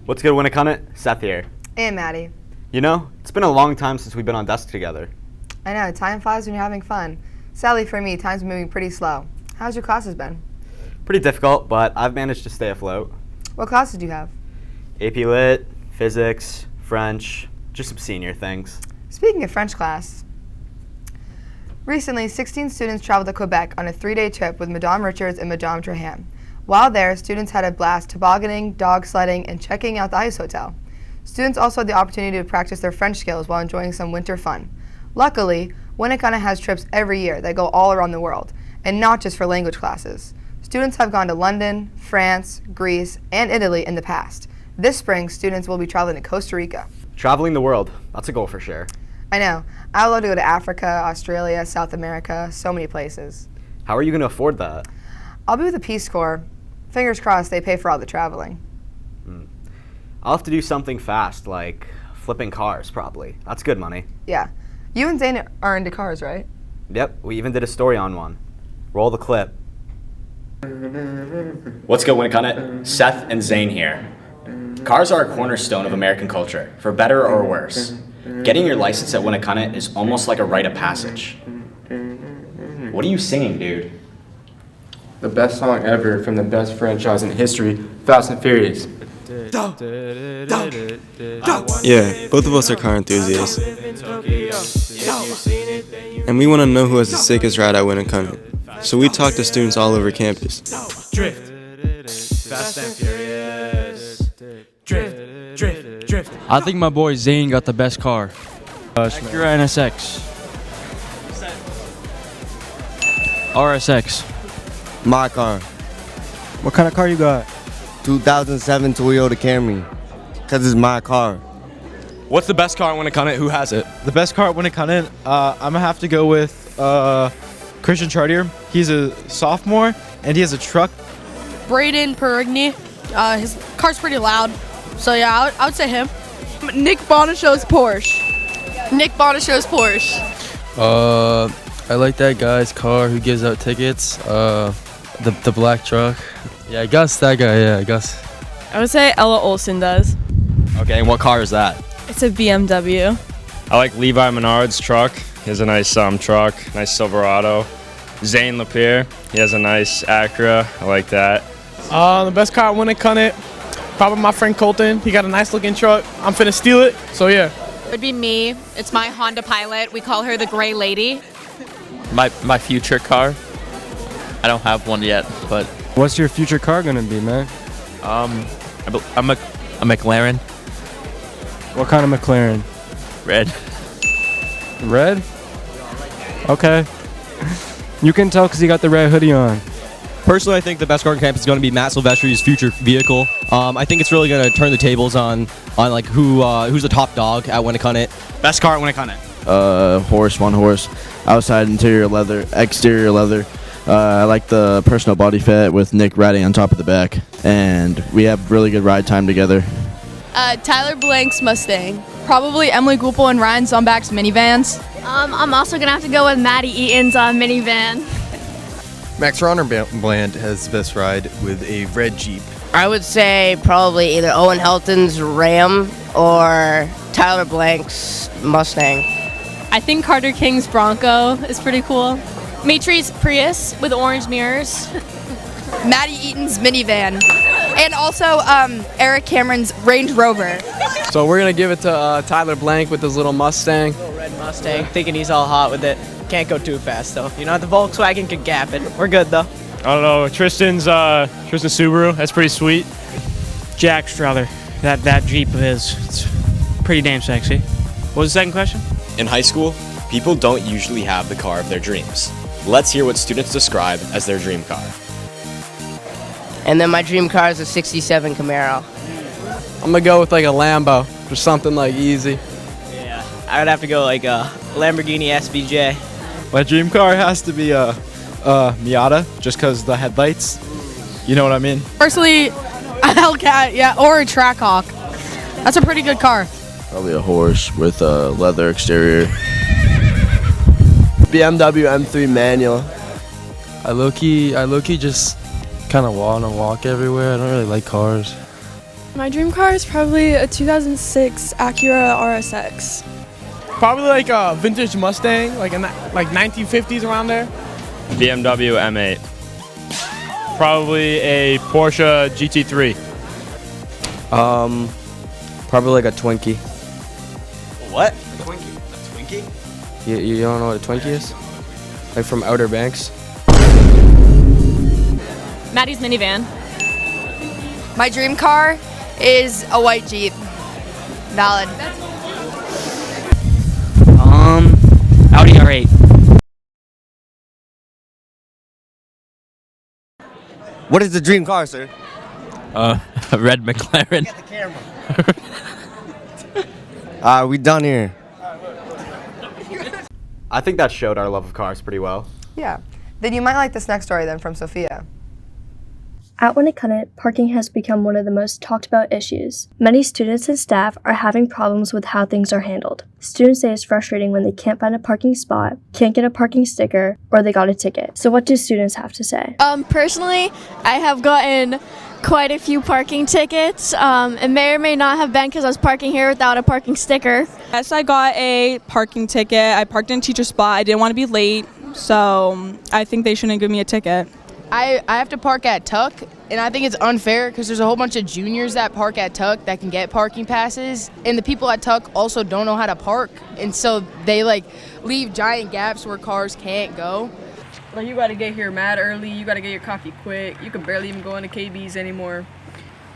What's good, Winnicott? Seth here. And Maddie. You know, it's been a long time since we've been on desk together. I know, time flies when you're having fun. Sadly for me, time's moving pretty slow. How's your classes been? Pretty difficult, but I've managed to stay afloat. What classes do you have? AP Lit, Physics, French, just some senior things. Speaking of French class, recently 16 students traveled to Quebec on a 3-day trip with Madame Richards and Madame Trahan. While there, students had a blast tobogganing, dog sledding, and checking out the ice hotel. Students also had the opportunity to practice their French skills while enjoying some winter fun. Luckily, Winnicott has trips every year that go all around the world, and not just for language classes. Students have gone to London, France, Greece, and Italy in the past. This spring, students will be traveling to Costa Rica. Traveling the world, that's a goal for sure. I know. I would love to go to Africa, Australia, South America, so many places. How are you going to afford that? I'll be with the Peace Corps. Fingers crossed they pay for all the traveling. I'll have to do something fast, like flipping cars, probably. That's good money. Yeah. You and Zane are into cars, right? Yep, we even did a story on one. Roll the clip. What's good, Winnicott? Seth and Zane here. Cars are a cornerstone of American culture, for better or worse. Getting your license at Winnicott is almost like a rite of passage. What are you singing, dude? The best song ever from the best franchise in history, Fast and Furious. Yeah, both of us are car enthusiasts. And we want to know who has the sickest ride at Winnicott. So we talk to students all over campus. Drift. Fast and Furious. Drift. I think my boy Zane got the best car. Acura NSX. RSX. My car. What kind of car you got? 2007 Toyota Camry. Because it's my car. What's the best car at Winnicott? Who has it? The best car at Winnicott, I'm going to have to go with Christian Chartier. He's a sophomore, and he has a truck. Braden Perigny. His car's pretty loud. So yeah, I would say him. Nick Bonachow's Porsche. I like that guy's car who gives out tickets. The black truck. Yeah, Gus, that guy, yeah, Gus. I would say Ella Olsen does. Okay, and what car is that? It's a BMW. I like Levi Menard's truck. He has a nice truck, nice Silverado. Zane Lapierre, he has a nice Acura. I like that. The best car at Winnicott, probably my friend Colton. He got a nice looking truck. I'm finna steal it, so yeah. It would be me. It's my Honda Pilot. We call her the Gray Lady. My future car. I don't have one yet, but. What's your future car gonna be, man? I'm a McLaren. What kind of McLaren? Red. Red? Okay. You can tell because he got the red hoodie on. Personally, I think the best car on campus is going to be Matt Silvestri's future vehicle. I think it's really going to turn the tables on like who's the top dog at Winnicott. Best car at Winnicott? One horse. Outside interior leather, exterior leather. I like the personal body fit with Nick riding on top of the back. And we have really good ride time together. Tyler Blank's Mustang. Probably Emily Gupel and Ryan Zumbach's minivans. I'm also gonna have to go with Maddie Eaton's minivan. Max Bland has the best ride with a red Jeep. I would say probably either Owen Helton's Ram or Tyler Blank's Mustang. I think Carter King's Bronco is pretty cool. Maitre's Prius with orange mirrors. Maddie Eaton's minivan. And also Eric Cameron's Range Rover. So we're gonna give it to Tyler Blank with his little Mustang. Little red Mustang, thinking he's all hot with it. Can't go too fast though. You know, the Volkswagen could gap it. We're good though. I don't know, Tristan's Subaru, that's pretty sweet. Jack Strother, that Jeep of his, it's pretty damn sexy. What was the second question? In high school, people don't usually have the car of their dreams. Let's hear what students describe as their dream car. And then my dream car is a 67 Camaro. I'm gonna go with like a Lambo or something like easy. Yeah, I would have to go like a Lamborghini SVJ. My dream car has to be a Miata, just because the headlights. You know what I mean? Personally, a Hellcat, yeah, or a Trackhawk. That's a pretty good car. Probably a horse with a leather exterior. BMW M3 manual. I low-key just kind of want to walk everywhere. I don't really like cars. My dream car is probably a 2006 Acura RSX. Probably like a vintage Mustang, like 1950s around there. BMW M8. Probably a Porsche GT3. Probably like a Twinkie. What? A Twinkie? A Twinkie? You don't know what a Twinkie is? Like from Outer Banks. Maddie's minivan. My dream car is a white Jeep. Valid. Audi R8. What is the dream car, sir? A red McLaren. We done here. I think that showed our love of cars pretty well. Yeah. Then you might like this next story then from Sophia. At Winnacunnet, parking has become one of the most talked about issues. Many students and staff are having problems with how things are handled. Students say it's frustrating when they can't find a parking spot, can't get a parking sticker, or they got a ticket. So what do students have to say? Personally, I have gotten quite a few parking tickets. It may or may not have been because I was parking here without a parking sticker. Yes, I got a parking ticket. I parked in a teacher spot. I didn't want to be late, so I think they shouldn't give me a ticket. I have to park at Tuck, and I think it's unfair because there's a whole bunch of juniors that park at Tuck that can get parking passes, and the people at Tuck also don't know how to park, and so they leave giant gaps where cars can't go. Like, you gotta get here mad early, you gotta get your coffee quick, you can barely even go into KB's anymore.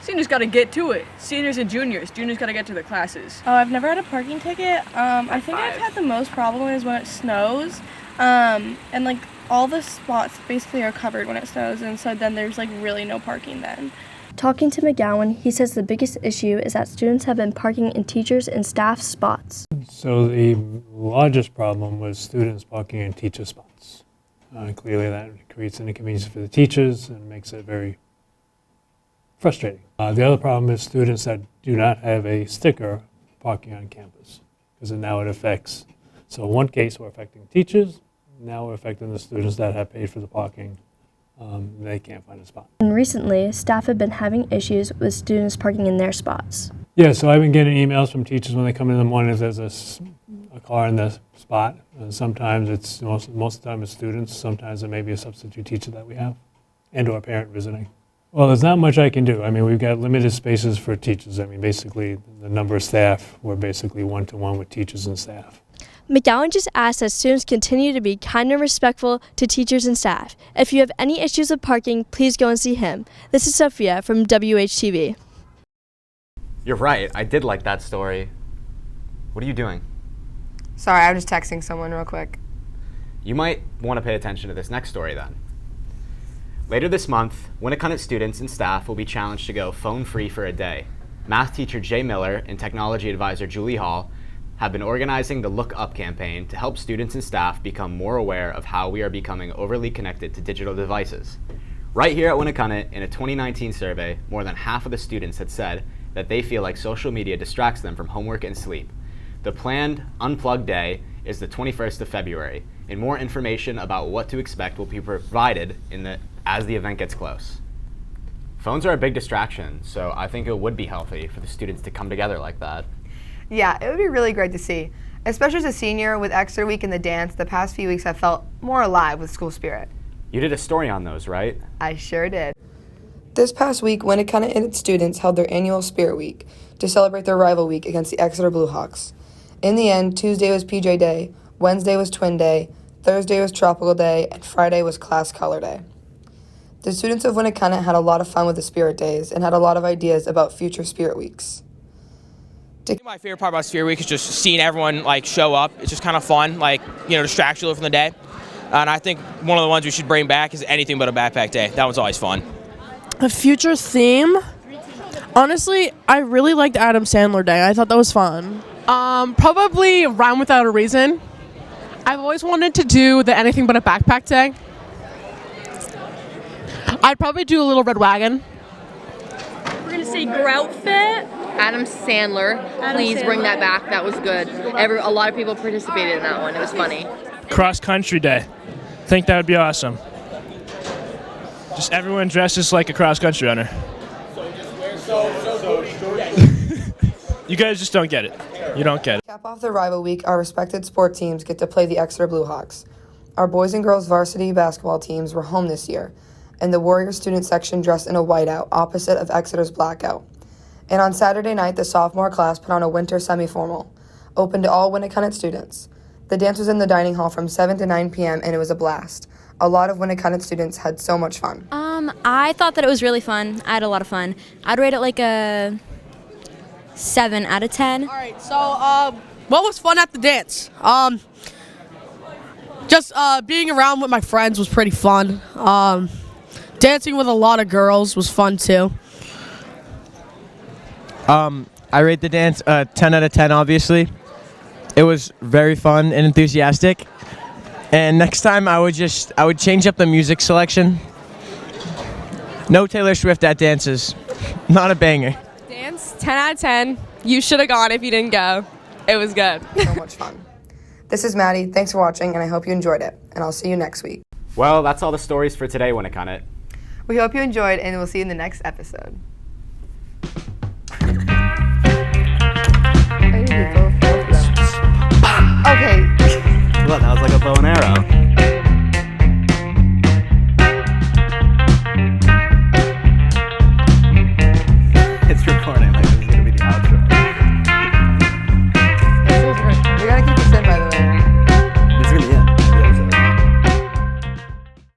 Seniors gotta get to it. Seniors and juniors gotta get to their classes. Oh, I've never had a parking ticket. I think I've had the most problem is when it snows, and like all the spots basically are covered when it snows, and so then there's like really no parking then. Talking to McGowan, he says the biggest issue is that students have been parking in teachers' and staff spots. So the largest problem was students parking in teacher spots. Clearly that creates an inconvenience for the teachers and makes it very frustrating. The other problem is students that do not have a sticker parking on campus, because now it affects, so in one case we're affecting teachers, now we're affecting the students that have paid for the parking. They can't find a spot. And recently, staff have been having issues with students parking in their spots. Yeah, so I've been getting emails from teachers when they come in the morning if there's a car in the spot. And sometimes it's, most of the time it's students, sometimes it may be a substitute teacher that we have, and or a parent visiting. Well, there's not much I can do. I mean, we've got limited spaces for teachers. I mean, basically, the number of staff, we're basically one-to-one with teachers and staff. McGowan just asked that students continue to be kind and respectful to teachers and staff. If you have any issues with parking, please go and see him. This is Sophia from WHTV. You're right, I did like that story. What are you doing? Sorry, I'm just texting someone real quick. You might want to pay attention to this next story then. Later this month, Winnacunnet students and staff will be challenged to go phone-free for a day. Math teacher Jay Miller and technology advisor Julie Hall have been organizing the Look Up campaign to help students and staff become more aware of how we are becoming overly connected to digital devices. Right here at Winnacunnet, in a 2019 survey, more than half of the students had said that they feel like social media distracts them from homework and sleep. The planned Unplugged Day is the 21st of February, and more information about what to expect will be provided as the event gets close. Phones are a big distraction, so I think it would be healthy for the students to come together like that. Yeah, it would be really great to see. Especially as a senior with extra week in the dance, the past few weeks I felt more alive with school spirit. You did a story on those, right? I sure did. This past week, Winnacunnet and its students held their annual Spirit Week to celebrate their rival week against the Exeter Bluehawks. In the end, Tuesday was PJ Day, Wednesday was Twin Day, Thursday was Tropical Day, and Friday was Class Color Day. The students of Winnacunnet had a lot of fun with the Spirit Days and had a lot of ideas about future Spirit Weeks. My favorite part about Spirit Week is just seeing everyone show up. It's just kind of fun, distracts you from the day. And I think one of the ones we should bring back is Anything But a Backpack Day. That one's always fun. A future theme? Honestly, I really liked Adam Sandler Day. I thought that was fun. Probably Rhyme Without a Reason. I've always wanted to do the Anything But a Backpack Day. I'd probably do a Little Red Wagon. We're gonna say Groutfit. Adam Sandler. Please bring that back. That was good. A lot of people participated in that one. It was funny. Cross Country Day. I think that would be awesome. Just everyone dresses like a cross country runner. You guys just don't get it. You don't get it. Cap off the rival week, our respected sport teams get to play the Exeter Bluehawks. Our boys and girls varsity basketball teams were home this year, and the Warrior student section dressed in a whiteout opposite of Exeter's blackout. And on Saturday night, the sophomore class put on a winter semi-formal, open to all Winnicott students. The dance was in the dining hall from 7 to 9 p.m., and it was a blast. A lot of Winnicott students had so much fun. I thought that it was really fun. I had a lot of fun. I'd rate it like a 7 out of 10. All right, so what was fun at the dance? Just being around with my friends was pretty fun. Dancing with a lot of girls was fun too. I rate the dance 10 out of 10, obviously. It was very fun and enthusiastic. And next time I would change up the music selection. No Taylor Swift at dances. Not a banger. Dance, 10 out of 10. You should have gone if you didn't go. It was good. So much fun. This is Maddie. Thanks for watching, and I hope you enjoyed it. And I'll see you next week. Well, that's all the stories for today, Winnicott. We hope you enjoyed, and we'll see you in the next episode.